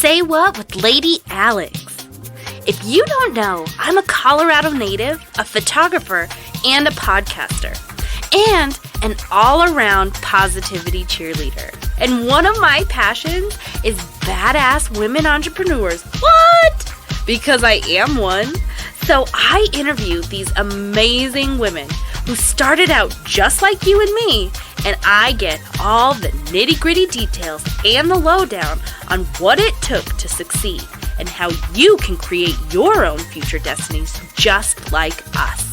Say What with Lady Alex. If you don't know, I'm a Colorado native, a photographer, and a podcaster, and an all-around positivity cheerleader. And one of my passions is badass women entrepreneurs. What? Because I am one. So I interview these amazing women who started out just like you and me, and I get all the nitty-gritty details and the lowdown on what it took to succeed and how you can create your own future destinies just like us.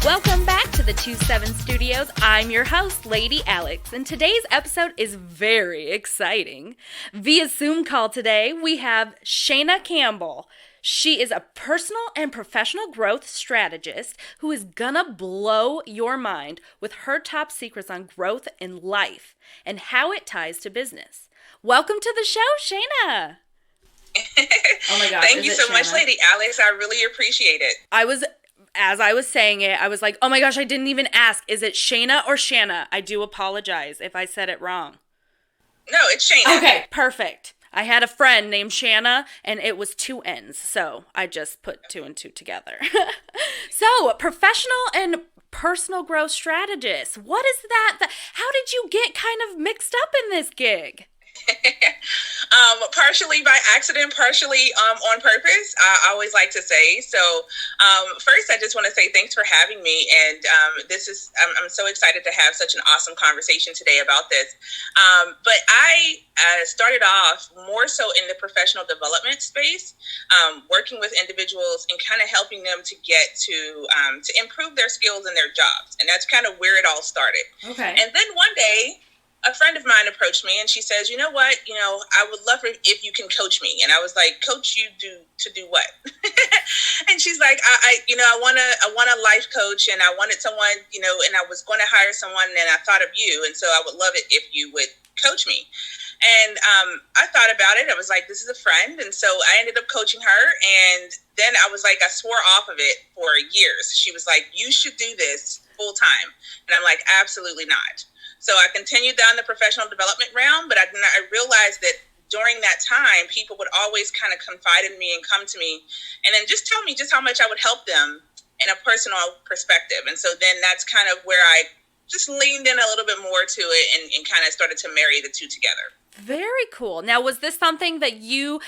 Welcome back to the 27 Studios. I'm your host, Lady Alex, and today's episode is very exciting. Via Zoom call today, we have Shana Campbell. She is a personal and professional growth strategist who is gonna blow your mind with her top secrets on growth in life and how it ties to business. Welcome to the show, Shana. Oh my gosh. Thank you so much, Lady Alex. I really appreciate it. As I was saying it, I was like, oh my gosh, I didn't even ask. Is it Shana or Shanna? I do apologize if I said it wrong. No, it's Shana. Okay, perfect. I had a friend named Shanna, and it was 2 N's, so I just put 2 and 2 together. So, professional and personal growth strategist. What is that? How did you get kind of mixed up in this gig? Partially by accident, partially on purpose, I always like to say. So first, I just want to say thanks for having me. And I'm so excited to have such an awesome conversation today about this. But I started off more so in the professional development space, working with individuals and kind of helping them to get to improve their skills in their jobs. And that's kind of where it all started. Okay. And then one day, a friend of mine approached me and she says, you know what, I would love if you can coach me. And I was like, coach you to do what? And she's like, I want a life coach, and I wanted someone, and I was going to hire someone, and I thought of you. And so I would love it if you would coach me. And I thought about it. I was like, this is a friend. And so I ended up coaching her. And then I swore off of it for years. She was like, you should do this full time. And I'm like, absolutely not. So I continued down the professional development realm, but I realized that during that time, people would always kind of confide in me and come to me and then just tell me just how much I would help them in a personal perspective. And so then that's kind of where I just leaned in a little bit more to it and kind of started to marry the two together. Very cool. Now, was this something that you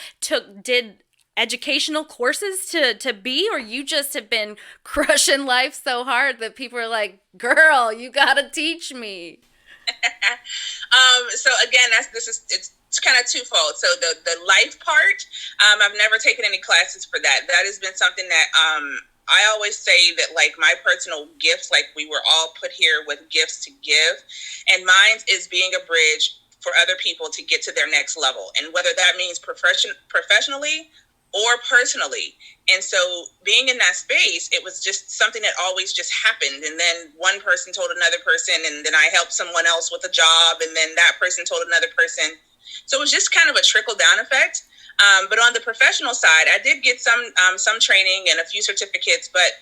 did educational courses to be, or you just have been crushing life so hard that people are like, girl, you gotta teach me? So again, it's kind of twofold. So the life part, I've never taken any classes for that. That has been something that I always say that like my personal gifts, like we were all put here with gifts to give, and mine is being a bridge for other people to get to their next level, and whether that means professionally or personally. And so being in that space, it was just something that always just happened. And then one person told another person, and then I helped someone else with a job, and then that person told another person. So it was just kind of a trickle down effect. But on the professional side, I did get some training and a few certificates. But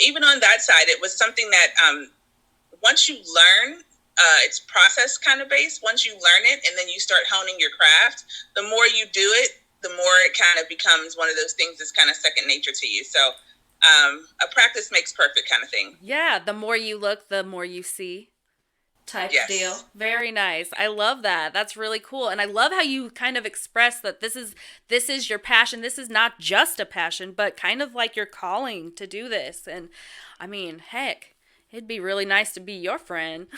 even on that side, it was something that once you learn, it's process kind of based. Once you learn it and then you start honing your craft, the more you do it, the more it kind of becomes one of those things that's kind of second nature to you. So a practice makes perfect kind of thing. Yeah, the more you look, the more you see type yes. deal. Very nice. I love that. That's really cool. And I love how you kind of express that this is your passion. This is not just a passion, but kind of like your calling to do this. And I mean, heck, it'd be really nice to be your friend.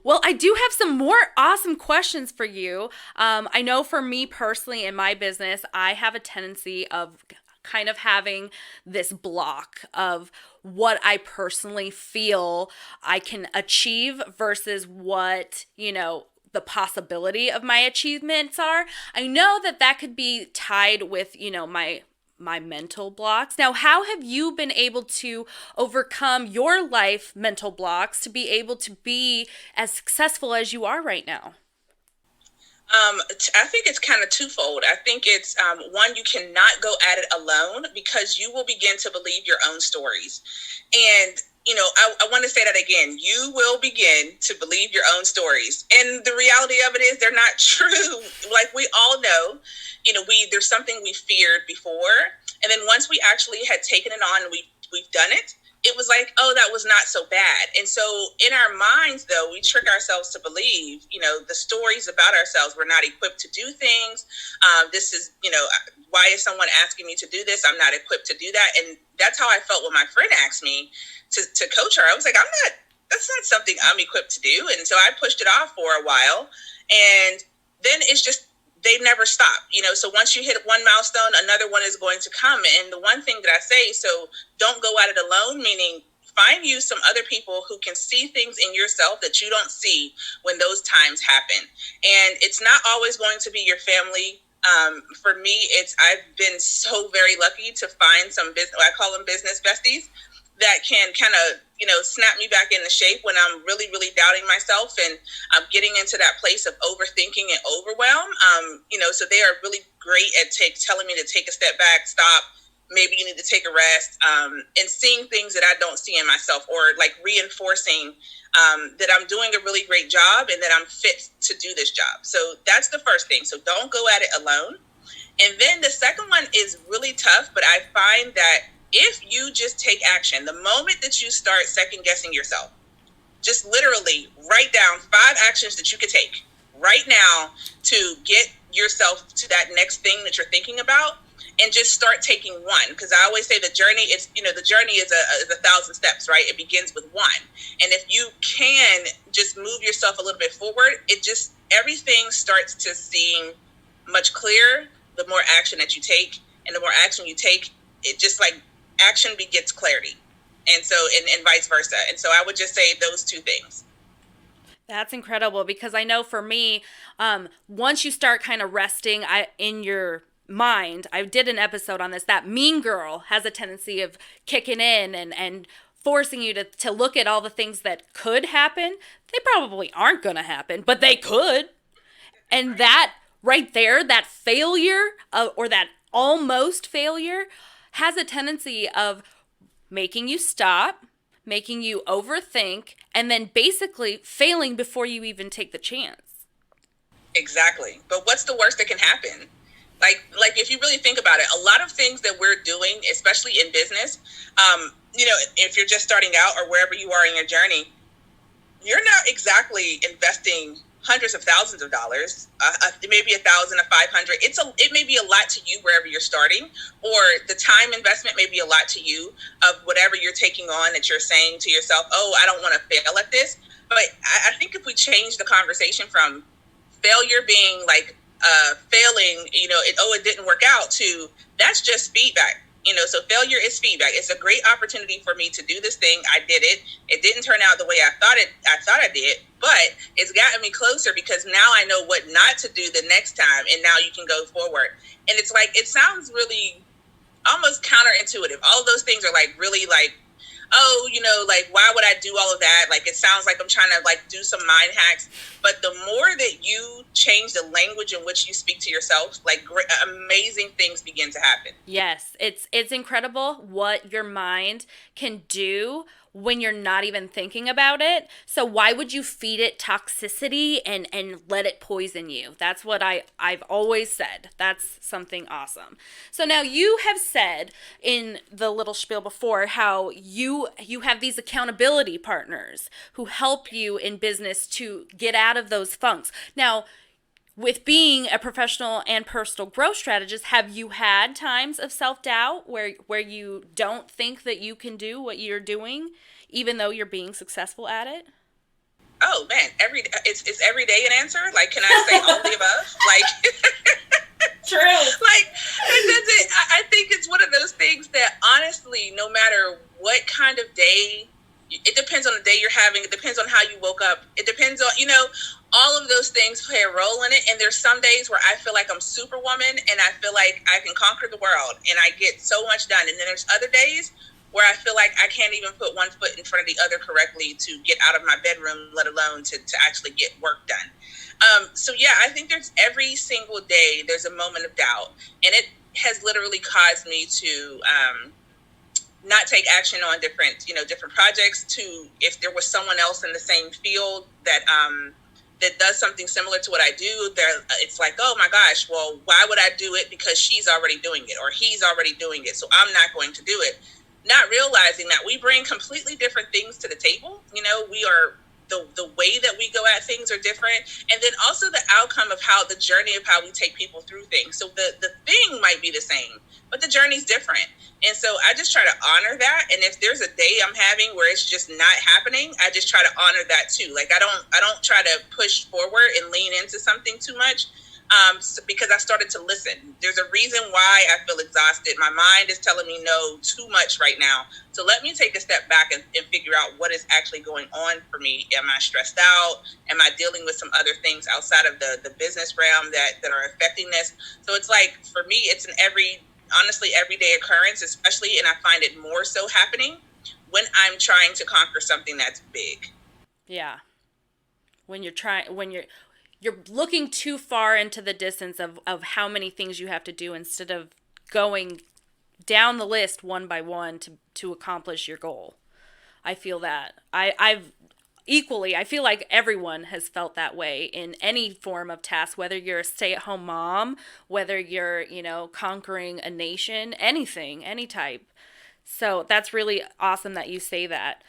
Well, I do have some more awesome questions for you. I know for me personally in my business, I have a tendency of kind of having this block of what I personally feel I can achieve versus what, the possibility of my achievements are. I know that could be tied with, my mental blocks. Now, how have you been able to overcome your life mental blocks to be able to be as successful as you are right now? I think it's kind of twofold. I think it's one, you cannot go at it alone because you will begin to believe your own stories. And I want to say that again. You will begin to believe your own stories. And the reality of it is they're not true. Like we all know, there's something we feared before. And then once we actually had taken it on and we've done it, it was like, oh, that was not so bad. And so in our minds, though, we trick ourselves to believe, the stories about ourselves. We're not equipped to do things. This is, why is someone asking me to do this? I'm not equipped to do that. And that's how I felt when my friend asked me to coach her. I was like, that's not something I'm equipped to do. And so I pushed it off for a while. And then it's just, they never stop, so once you hit one milestone, another one is going to come. And the one thing that I say, so don't go at it alone, meaning find you some other people who can see things in yourself that you don't see when those times happen. And it's not always going to be your family. For me, I've been so very lucky to find some business, I call them business besties, that can kind of, snap me back into shape when I'm really, really doubting myself and I'm getting into that place of overthinking and overwhelm. So they are really great at telling me to take a step back, stop, maybe you need to take a rest, and seeing things that I don't see in myself, or like reinforcing that I'm doing a really great job and that I'm fit to do this job. So that's the first thing. So don't go at it alone. And then the second one is really tough, but I find that if you just take action, the moment that you start second guessing yourself, just literally write down 5 actions that you could take right now to get yourself to that next thing that you're thinking about, and just start taking one. Because I always say the journey is, the journey is a 1,000 steps, right? It begins with one. And if you can just move yourself a little bit forward, everything starts to seem much clearer the more action that you take. And the more action you take, it just like action begets clarity. And so, and vice versa. And so I would just say those 2 things. That's incredible, because I know for me, once you start kind of resting in your mind, I did an episode on this, that mean girl has a tendency of kicking in and forcing you to look at all the things that could happen. They probably aren't going to happen, but they could. And that right there, that failure or that almost failure has a tendency of making you stop, making you overthink, and then basically failing before you even take the chance. Exactly. But what's the worst that can happen? Like if you really think about it, a lot of things that we're doing, especially in business, if you're just starting out or wherever you are in your journey, you're not exactly investing hundreds of thousands of dollars, maybe 1,000 or 500. It may be a lot to you wherever you're starting, or the time investment may be a lot to you of whatever you're taking on, that you're saying to yourself, oh, I don't want to fail at this. But I think if we change the conversation from failure being like failing, it didn't work out, to that's just feedback. So failure is feedback. It's a great opportunity for me to do this thing. I did it. It didn't turn out the way I thought I did, but it's gotten me closer, because now I know what not to do the next time, and now you can go forward. And it's like, it sounds really almost counterintuitive. All of those things are like really like, oh, like, why would I do all of that? Like, it sounds like I'm trying to like do some mind hacks. But the more that you change the language in which you speak to yourself, like amazing things begin to happen. Yes, it's incredible what your mind can do when you're not even thinking about it. So why would you feed it toxicity and let it poison you? That's what I've always said. That's something awesome. So now you have said in the little spiel before how you have these accountability partners who help you in business to get out of those funks. Now, with being a professional and personal growth strategist, have you had times of self-doubt where you don't think that you can do what you're doing, even though you're being successful at it? Oh man, it's every day an answer. Like, can I say all the above? Like, true. Like, I think it's one of those things that honestly, no matter what kind of day, it depends on the day you're having. It depends on how you woke up. It depends on, all of those things play a role in it. And there's some days where I feel like I'm Superwoman and I feel like I can conquer the world and I get so much done. And then there's other days where I feel like I can't even put one foot in front of the other correctly to get out of my bedroom, let alone to actually get work done. So yeah, I think there's every single day there's a moment of doubt, and it has literally caused me to not take action on different, different projects, to if there was someone else in the same field that that does something similar to what I do, there it's like, oh my gosh, well, why would I do it? Because she's already doing it or he's already doing it, so I'm not going to do it. Not realizing that we bring completely different things to the table. We are the way that we go at things are different, and then also the outcome of how the journey of how we take people through things. So the thing might be the same, but the journey's different. And so I just try to honor that. And if there's a day I'm having where it's just not happening, I just try to honor that too. Like I don't try to push forward and lean into something too much. Because I started to listen. There's a reason why I feel exhausted. My mind is telling me no too much right now. So let me take a step back and figure out what is actually going on for me. Am I stressed out? Am I dealing with some other things outside of the business realm that are affecting this? So it's like, for me, it's an honestly everyday occurrence, especially, and I find it more so happening when I'm trying to conquer something that's big. Yeah. When you're looking too far into the distance of how many things you have to do instead of going down the list one by one to accomplish your goal. I feel that. I feel like everyone has felt that way in any form of task, whether you're a stay-at-home mom, whether you're, conquering a nation, anything, any type. So that's really awesome that you say that.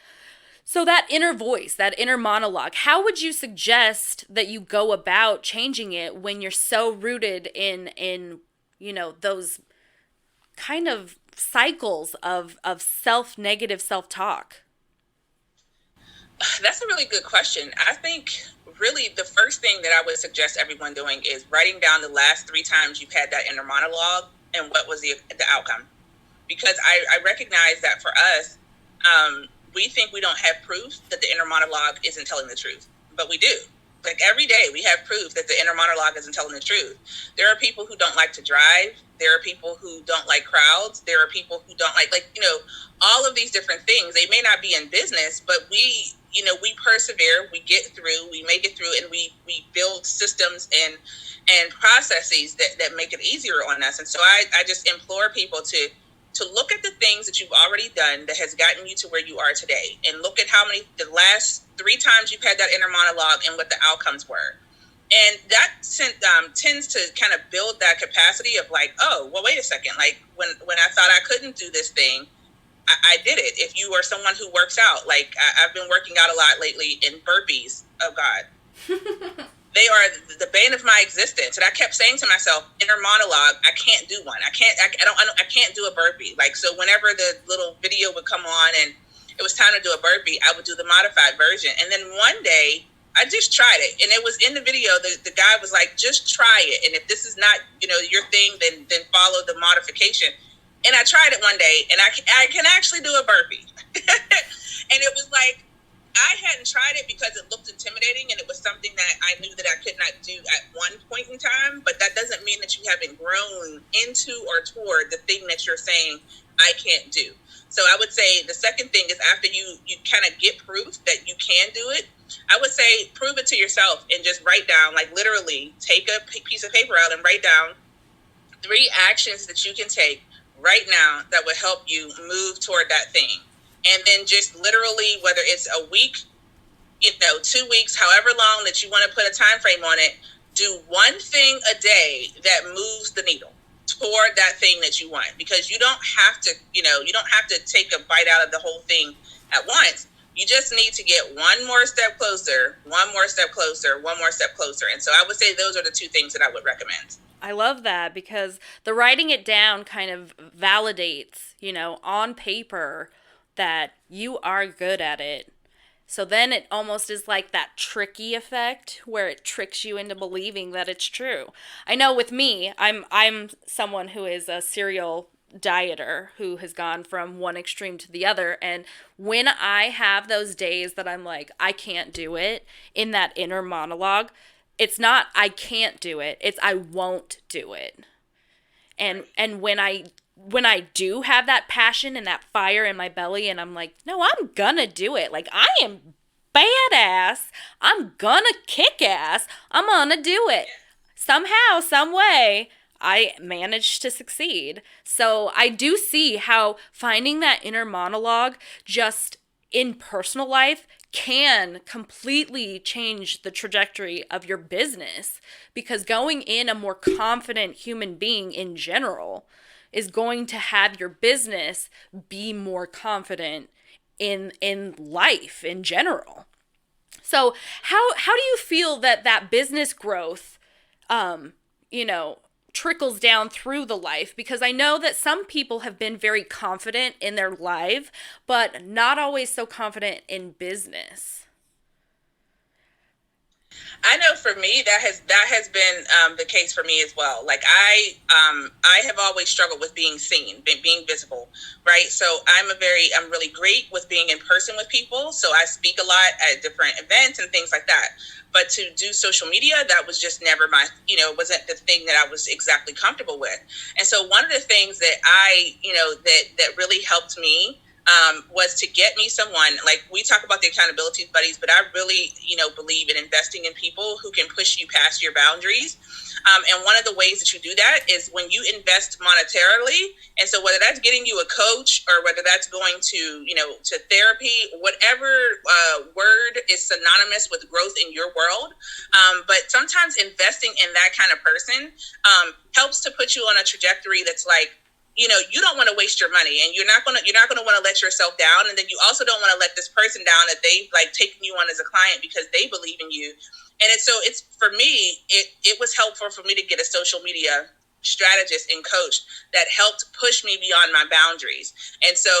So that inner voice, that inner monologue, how would you suggest that you go about changing it when you're so rooted in those kind of cycles of negative self-talk? That's a really good question. I think really the first thing that I would suggest everyone doing is writing down the last 3 times you've had that inner monologue and what was the outcome. Because I recognize that for us, we think we don't have proof that the inner monologue isn't telling the truth, but we do. Like every day we have proof that the inner monologue isn't telling the truth. There are people who don't like to drive. There are people who don't like crowds. There are people who don't like, all of these different things. They may not be in business, but we persevere, we get through, we make it through, and we build systems and processes that make it easier on us. And so I just implore people to look at the things that you've already done that has gotten you to where you are today, and look at how many the last 3 times you've had that inner monologue and what the outcomes were. And that tends to kind of build that capacity of like, oh, well, wait a second. Like when I thought I couldn't do this thing, I did it. If you are someone who works out, like I've been working out a lot lately, in burpees. Oh God. They are the bane of my existence. And I kept saying to myself, inner monologue, I can't do one. I can't do a burpee. Like, so whenever the little video would come on and it was time to do a burpee, I would do the modified version. And then one day I just tried it. And it was in the video, the guy was like, just try it. And if this is not, your thing, then follow the modification. And I tried it one day, and I can actually do a burpee. And it was like, I hadn't tried it because it looked intimidating, and it was something that I knew that I could not do at one point in time. But that doesn't mean that you haven't grown into or toward the thing that you're saying I can't do. So I would say the second thing is, after you kind of get proof that you can do it, I would say prove it to yourself and just write down, like literally take a piece of paper out and write down 3 actions that you can take right now that would help you move toward that thing. And then just literally, whether it's a week, 2 weeks, however long that you want to put a time frame on it, do one thing a day that moves the needle toward that thing that you want. Because you don't have to, you don't have to take a bite out of the whole thing at once. You just need to get one more step closer, one more step closer, one more step closer. And so I would say those are the 2 things that I would recommend. I love that, because the writing it down kind of validates, on paper, that you are good at it. So then it almost is like that tricky effect where it tricks you into believing that it's true. I know with me, I'm someone who is a serial dieter who has gone from one extreme to the other, and when I have those days that I'm like, I can't do it, in that inner monologue, it's not I can't do it, it's I won't do it. And when I do have that passion and that fire in my belly, and I'm like, no, I'm gonna do it. Like, I am badass. I'm gonna kick ass. I'm gonna do it. Somehow, some way, I managed to succeed. So I do see how finding that inner monologue just in personal life can completely change the trajectory of your business, because going in a more confident human being in general is going to have your business be more confident in life in general. So how do you feel that business growth, you know, trickles down through the life? Because I know that some people have been very confident in their life, but not always so confident in business. I know for me that has been the case for me as well. Like I have always struggled with being seen, being visible, right? So I'm really great with being in person with people. So I speak a lot at different events and things like that. But to do social media, that was just never my, wasn't the thing that I was exactly comfortable with. And so one of the things that that really helped me was to get me someone. Like, we talk about the accountability buddies, but I really, believe in investing in people who can push you past your boundaries. And one of the ways that you do that is when you invest monetarily. And so whether that's getting you a coach or whether that's going to, to therapy, whatever word is synonymous with growth in your world. But sometimes investing in that kind of person helps to put you on a trajectory that's like, you don't want to waste your money, and you're not going to want to let yourself down. And then you also don't want to let this person down that they've like taken you on as a client because they believe in you. And it's for me, it was helpful for me to get a social media strategist and coach that helped push me beyond my boundaries. And so,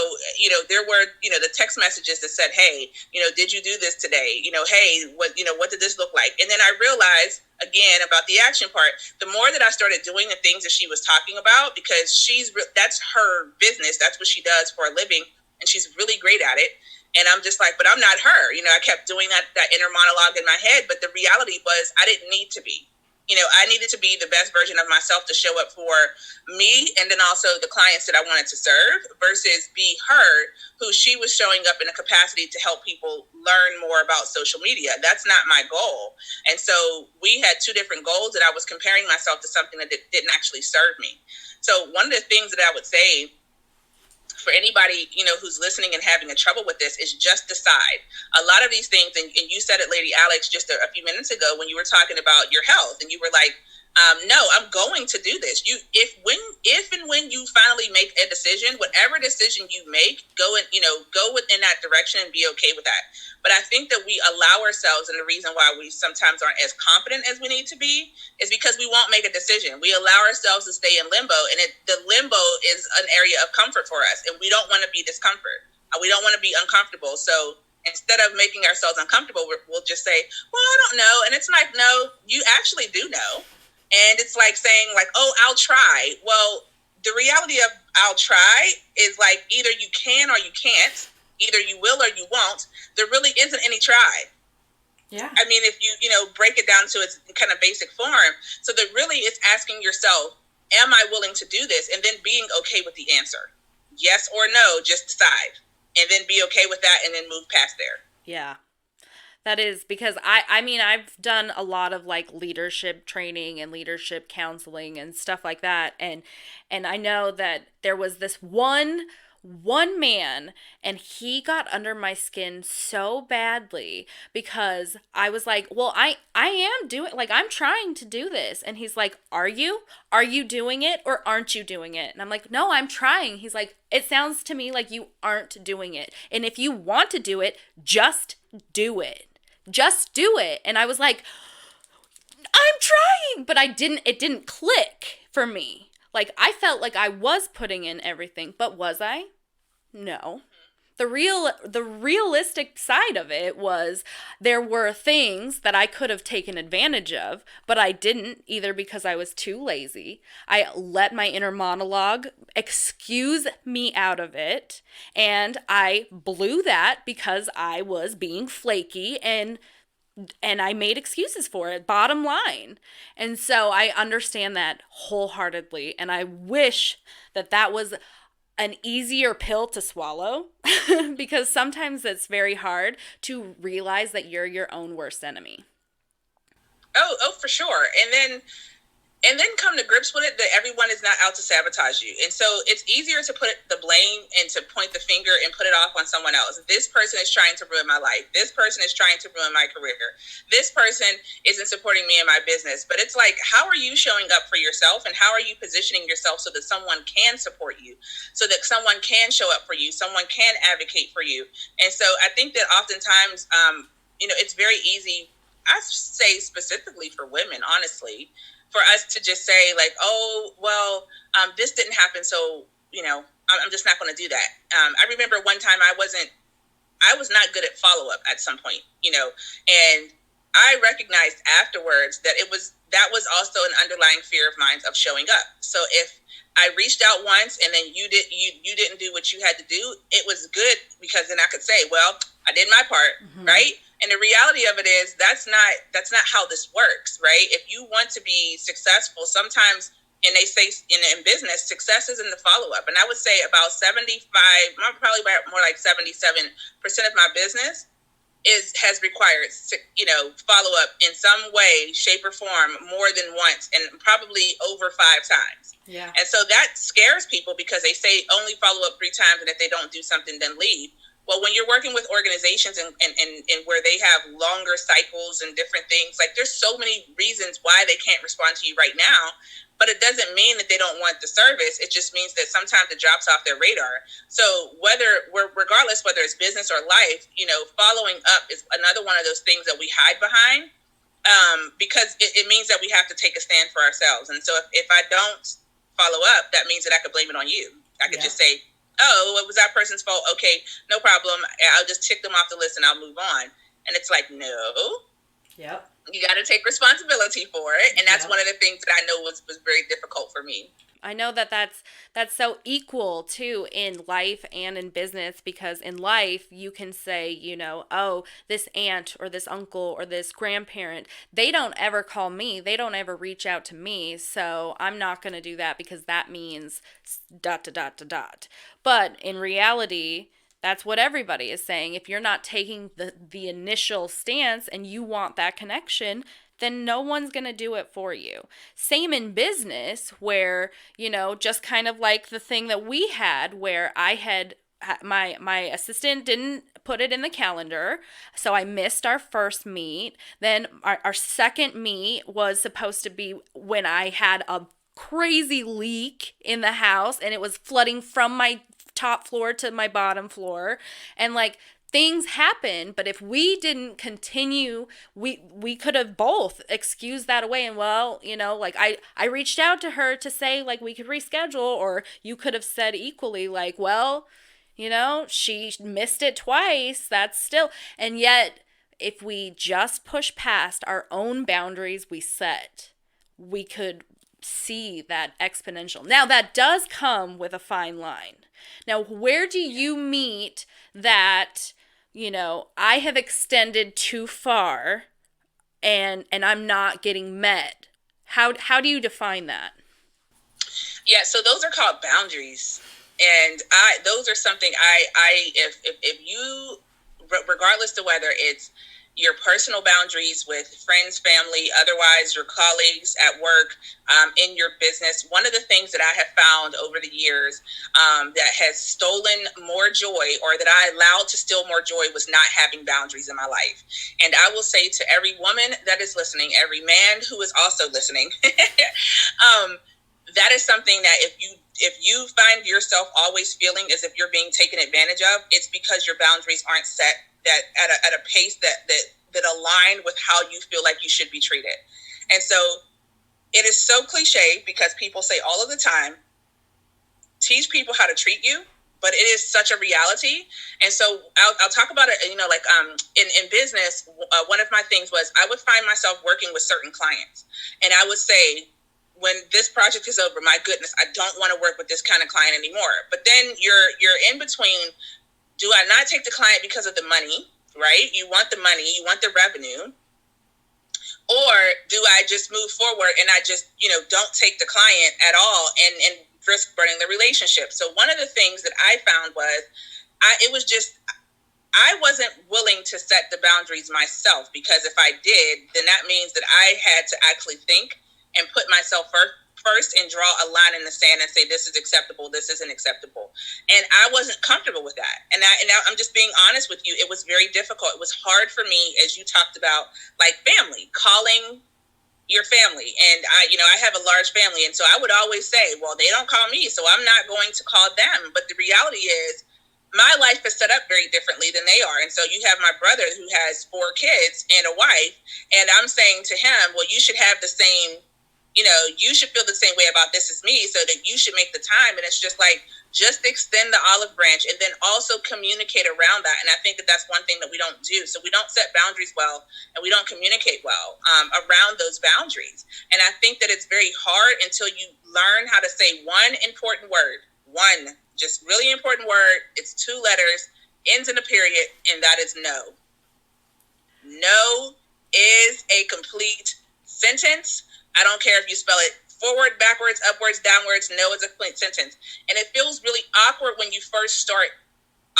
there were, the text messages that said, hey, did you do this today? Hey, what did this look like? And then I realized again about the action part. The more that I started doing the things that she was talking about, because that's her business. That's what she does for a living. And she's really great at it. And I'm just like, but I'm not her. I kept doing that inner monologue in my head. But the reality was I didn't need to be. I needed to be the best version of myself to show up for me and then also the clients that I wanted to serve versus be her, who she was showing up in a capacity to help people learn more about social media. That's not my goal. And so we had two different goals, that I was comparing myself to something that didn't actually serve me. So one of the things that I would say for anybody, who's listening and having a trouble with this is just decide. A lot of these things, and you said it, Lady Alex, just a few minutes ago when you were talking about your health, and you were like, no, I'm going to do this. If and when you finally make a decision, whatever decision you make, go within that direction and be okay with that. But I think that we allow ourselves, and the reason why we sometimes aren't as confident as we need to be is because we won't make a decision. We allow ourselves to stay in limbo, and the limbo is an area of comfort for us, and we don't want to be discomfort. We don't want to be uncomfortable. So instead of making ourselves uncomfortable, we'll just say, well, I don't know. And it's like, no, you actually do know. And it's like saying like, oh, I'll try. Well, the reality of I'll try is like either you can or you can't. Either you will or you won't. There really isn't any try. Yeah. I mean, if you, break it down to its kind of basic form. So that really it's asking yourself, am I willing to do this? And then being okay with the answer. Yes or no, just decide. And then be okay with that and then move past there. Yeah. That is because I mean, I've done a lot of like leadership training and leadership counseling and stuff like that. And I know that there was this one man, and he got under my skin so badly because I was like, well, I am doing, like, I'm trying to do this. And he's like, are you doing it or aren't you doing it? And I'm like, no, I'm trying. He's like, it sounds to me like you aren't doing it. And if you want to do it, just do it. Just do it. And I was like, I'm trying, but it didn't click for me. Like, I felt like I was putting in everything, but was I? No. The realistic side of it was there were things that I could have taken advantage of, but I didn't, either because I was too lazy. I let my inner monologue excuse me out of it, and I blew that because I was being flaky and I made excuses for it, bottom line. And so I understand that wholeheartedly, and I wish that was an easier pill to swallow because sometimes it's very hard to realize that you're your own worst enemy. Oh, for sure. And then and then come to grips with it that everyone is not out to sabotage you. And so it's easier to put the blame and to point the finger and put it off on someone else. This person is trying to ruin my life. This person is trying to ruin my career. This person isn't supporting me in my business. But it's like, how are you showing up for yourself, and how are you positioning yourself so that someone can support you, so that someone can show up for you, someone can advocate for you? And so I think that oftentimes, it's very easy, I say specifically for women, honestly, for us to just say like, oh, well, this didn't happen, so, I'm just not going to do that. I remember one time I was not good at follow-up at some point, and I recognized afterwards that that was also an underlying fear of mine of showing up. So if I reached out once and then you didn't do what you had to do, it was good, because then I could say, well, I did my part, right? And the reality of it is that's not how this works, right? If you want to be successful, sometimes, and they say in business, success is in the follow-up. And I would say about 75, probably more like 77% of my business has required, follow-up in some way, shape, or form more than once, and probably over 5 times. Yeah. And so that scares people, because they say only follow up 3 times, and if they don't do something, then leave. Well, when you're working with organizations and where they have longer cycles and different things, like there's so many reasons why they can't respond to you right now, but it doesn't mean that they don't want the service. It just means that sometimes it drops off their radar. So regardless, whether it's business or life, following up is another one of those things that we hide behind, because it means that we have to take a stand for ourselves. And so if I don't follow up, that means that I could blame it on you. I could just say, oh, it was that person's fault. Okay, no problem. I'll just tick them off the list and I'll move on. And it's like, no. Yep. You got to take responsibility for it. And that's one of the things that I know was very difficult for me. I know that's so equal too in life and in business, because in life you can say, oh, this aunt or this uncle or this grandparent, they don't ever call me, they don't ever reach out to me, so I'm not going to do that because that means ... But in reality, that's what everybody is saying. If you're not taking the initial stance and you want that connection, then no one's going to do it for you. Same in business, where, just kind of like the thing that we had, where I had my assistant didn't put it in the calendar, so I missed our first meet. Then our second meet was supposed to be when I had a crazy leak in the house and it was flooding from my top floor to my bottom floor, and like things happen. But if we didn't continue, we could have both excused that away, and well, like I reached out to her to say like we could reschedule, or you could have said equally like, well, she missed it twice, that's still. And yet if we just push past our own boundaries we set, we could see that exponential. Now that does come with a fine line. Now, where do you meet that, I have extended too far and I'm not getting met? How do you define that? Yeah, so those are called boundaries. And those are something if you, regardless of whether it's your personal boundaries with friends, family, otherwise your colleagues at work, in your business. One of the things that I have found over the years that has stolen more joy, or that I allowed to steal more joy, was not having boundaries in my life. And I will say to every woman that is listening, every man who is also listening, that is something that if you find yourself always feeling as if you're being taken advantage of, it's because your boundaries aren't set that at a pace that align with how you feel like you should be treated. And so it is so cliche, because people say all of the time, teach people how to treat you, but it is such a reality. And so I'll talk about it, in business, one of my things was I would find myself working with certain clients, and I would say, when this project is over, my goodness, I don't want to work with this kind of client anymore. But then you're in between, do I not take the client because of the money, right? You want the money, you want the revenue. Or do I just move forward and I just, don't take the client at all and risk burning the relationship? So one of the things that I found was I wasn't willing to set the boundaries myself, because if I did, then that means that I had to actually think and put myself first and draw a line in the sand and say, this is acceptable, this isn't acceptable. And I wasn't comfortable with that. And I'm just being honest with you. It was very difficult. It was hard for me, as you talked about, like family, calling your family. And I have a large family. And so I would always say, well, they don't call me, so I'm not going to call them. But the reality is my life is set up very differently than they are. And so you have my brother who has 4 kids and a wife. And I'm saying to him, well, you should have the same, you should feel the same way about this as me, so that you should make the time. And it's just like, just extend the olive branch and then also communicate around that. And I think that that's one thing that we don't do. So we don't set boundaries well, and we don't communicate well around those boundaries. And I think that it's very hard until you learn how to say one important word, one just really important word. It's 2 letters, ends in a period, and that is no. No is a complete sentence. I don't care if you spell it forward, backwards, upwards, downwards. No is a complete sentence. And it feels really awkward when you first start,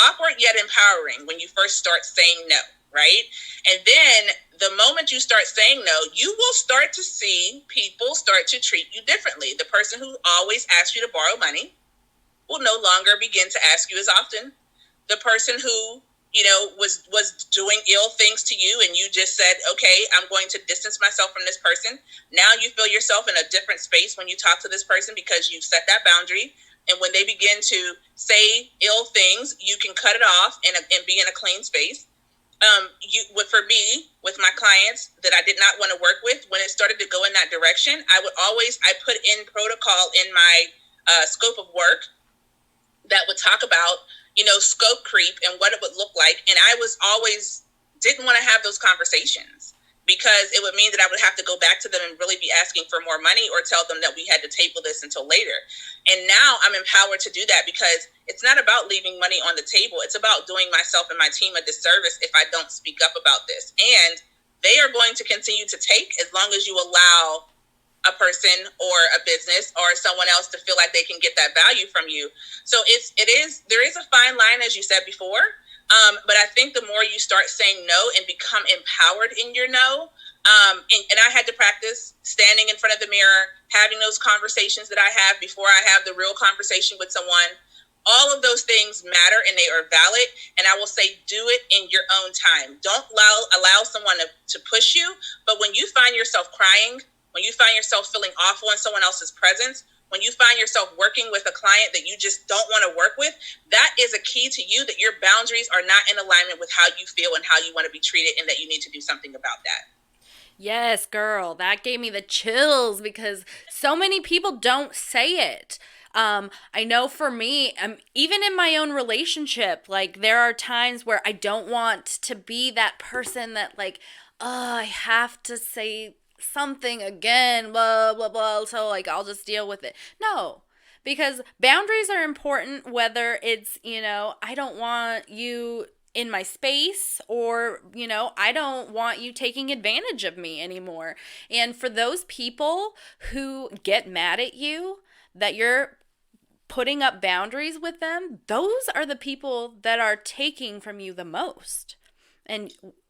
awkward yet empowering when you first start saying no, right? And then the moment you start saying no, you will start to see people start to treat you differently. The person who always asks you to borrow money will no longer begin to ask you as often. The person who was doing ill things to you, and you just said, okay, I'm going to distance myself from this person. Now you feel yourself in a different space when you talk to this person because you've set that boundary. And when they begin to say ill things, you can cut it off and be in a clean space. For me, with my clients that I did not want to work with, when it started to go in that direction, I put in protocol in my scope of work that would talk about scope creep and what it would look like. And I didn't want to have those conversations because it would mean that I would have to go back to them and really be asking for more money or tell them that we had to table this until later. And now I'm empowered to do that because it's not about leaving money on the table. It's about doing myself and my team a disservice if I don't speak up about this. And they are going to continue to take as long as you allow a person or a business or someone else to feel like they can get that value from you. So there is a fine line, as you said before. But I think the more you start saying no and become empowered in your no, and I had to practice standing in front of the mirror, having those conversations that I have before I have the real conversation with someone. All of those things matter and they are valid. And I will say, do it in your own time. Don't allow someone to push you. But when you find yourself crying, when you find yourself feeling awful in someone else's presence, when you find yourself working with a client that you just don't want to work with, that is a key to you that your boundaries are not in alignment with how you feel and how you want to be treated, and that you need to do something about that. Yes, girl, that gave me the chills because so many people don't say it. I know for me, even in my own relationship, like there are times where I don't want to be that person that like, I have to say something again, blah, blah, blah. So like, I'll just deal with it. No, because boundaries are important, whether it's, I don't want you in my space or, I don't want you taking advantage of me anymore. And for those people who get mad at you, that you're putting up boundaries with them, those are the people that are taking from you the most.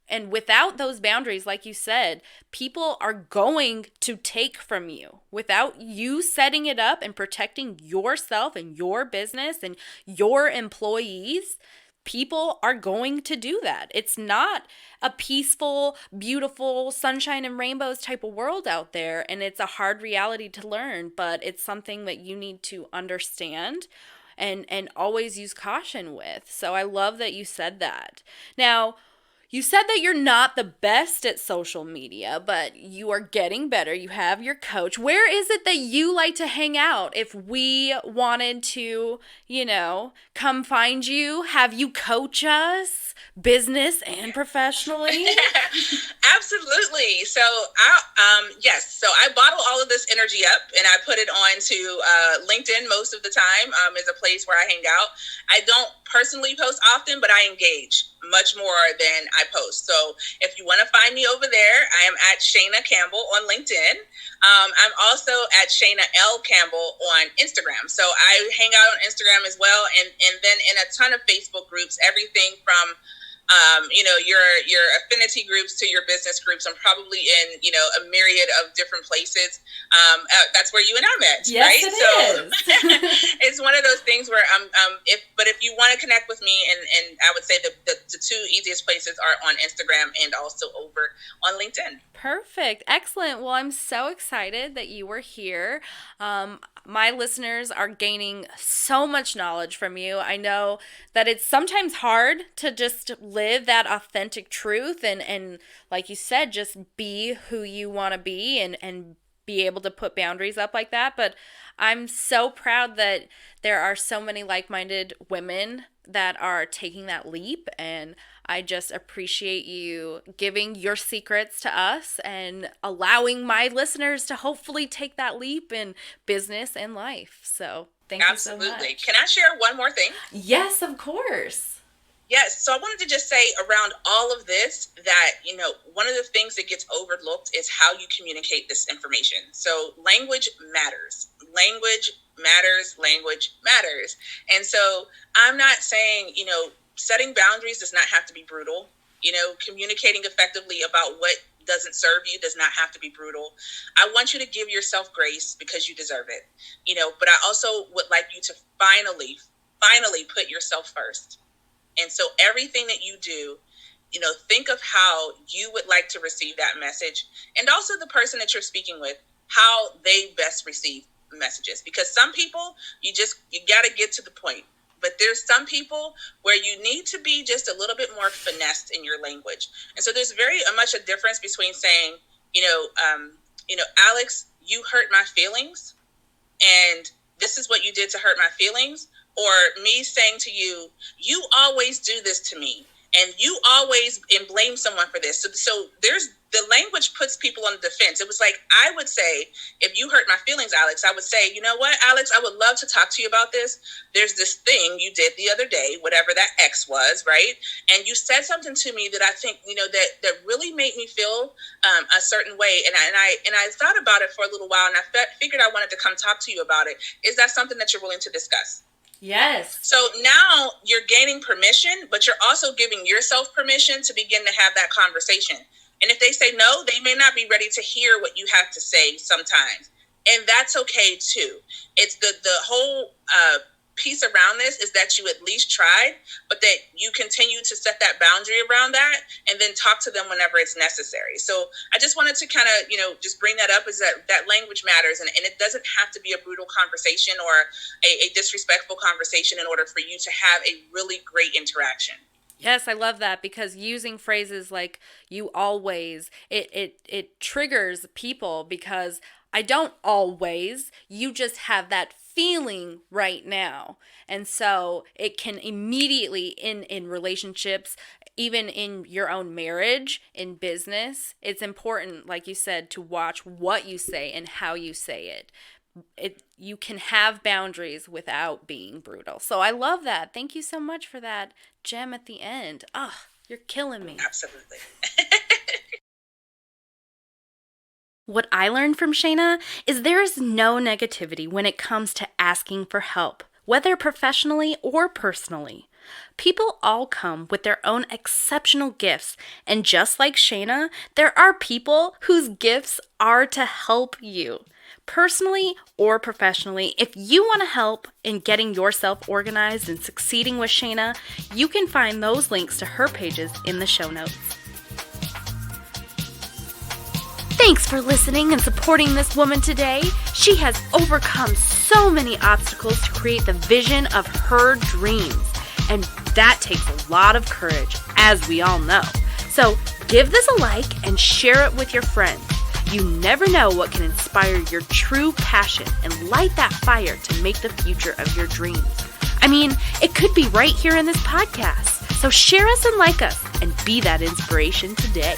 And without those boundaries, like you said, people are going to take from you. Without you setting it up and protecting yourself and your business and your employees, people are going to do that. It's not a peaceful, beautiful, sunshine and rainbows type of world out there. And it's a hard reality to learn, but it's something that you need to understand and always use caution with. So I love that you said that. Now, you said that you're not the best at social media, but you are getting better. You have your coach. Where is it that you like to hang out? If we wanted to, come find you, have you coach us, business and professionally? Absolutely. So yes. So I bottle all of this energy up and I put it on to LinkedIn most of the time is a place where I hang out. I don't personally post often, but I engage much more than I post. So if you want to find me over there, I am at Shana Campbell on LinkedIn. I'm also at Shana L. Campbell on Instagram. So I hang out on Instagram as well. And then in a ton of Facebook groups, everything from your affinity groups to your business groups. I'm probably in, a myriad of different places. That's where you and I met, yes, right? It is. It's one of those things where if you want to connect with me, and I would say the two easiest places are on Instagram and also over on LinkedIn. Perfect. Excellent. Well, I'm so excited that you were here. My listeners are gaining so much knowledge from you. I know that it's sometimes hard to just live that authentic truth and like you said, just be who you want to be and be able to put boundaries up like that. But I'm so proud that there are so many like-minded women that are taking that leap, and I just appreciate you giving your secrets to us and allowing my listeners to hopefully take that leap in business and life. So thank you so much. Absolutely. Can I share one more thing? Yes, of course. Yes. So I wanted to just say around all of this that, one of the things that gets overlooked is how you communicate this information. So language matters. Language matters. Language matters. And so I'm not saying, setting boundaries does not have to be brutal. Communicating effectively about what doesn't serve you does not have to be brutal. I want you to give yourself grace because you deserve it. But I also would like you to finally put yourself first. And so everything that you do, think of how you would like to receive that message, and also the person that you're speaking with, how they best receive messages. Because some people, you got to get to the point. But there's some people where you need to be just a little bit more finessed in your language. And so there's very much a difference between saying, Alex, you hurt my feelings, and this is what you did to hurt my feelings. Or me saying to you, you always do this to me, and you always blame someone for this. So there's the language puts people on the defense. It was like, I would say, if you hurt my feelings, Alex, I would say, you know what, Alex, I would love to talk to you about this. There's this thing you did the other day, whatever that X was, right? And you said something to me that I think, that really made me feel a certain way. And I thought about it for a little while, and I figured I wanted to come talk to you about it. Is that something that you're willing to discuss? Yes. So now you're gaining permission, but you're also giving yourself permission to begin to have that conversation. And if they say no, they may not be ready to hear what you have to say sometimes. And that's okay too. It's the whole piece around this is that you at least tried, but that you continue to set that boundary around that and then talk to them whenever it's necessary. So I just wanted to kind of, just bring that up, is that language matters. And it doesn't have to be a brutal conversation or a disrespectful conversation in order for you to have a really great interaction. Yes, I love that, because using phrases like you always, it triggers people, because I don't always, you just have that feeling right now. And so it can immediately in relationships, even in your own marriage, in business, it's important, like you said, to watch what you say and how you say it. You can have boundaries without being brutal. So I love that. Thank you so much for that gem at the end. Oh, you're killing me. Absolutely. What I learned from Shana is there is no negativity when it comes to asking for help, whether professionally or personally. People all come with their own exceptional gifts, and just like Shana, there are people whose gifts are to help you. Personally or professionally, if you want to help in getting yourself organized and succeeding with Shana, you can find those links to her pages in the show notes. Thanks for listening and supporting this woman today. She has overcome so many obstacles to create the vision of her dreams. And that takes a lot of courage, as we all know. So give this a like and share it with your friends. You never know what can inspire your true passion and light that fire to make the future of your dreams. I mean, it could be right here in this podcast. So share us and like us and be that inspiration today.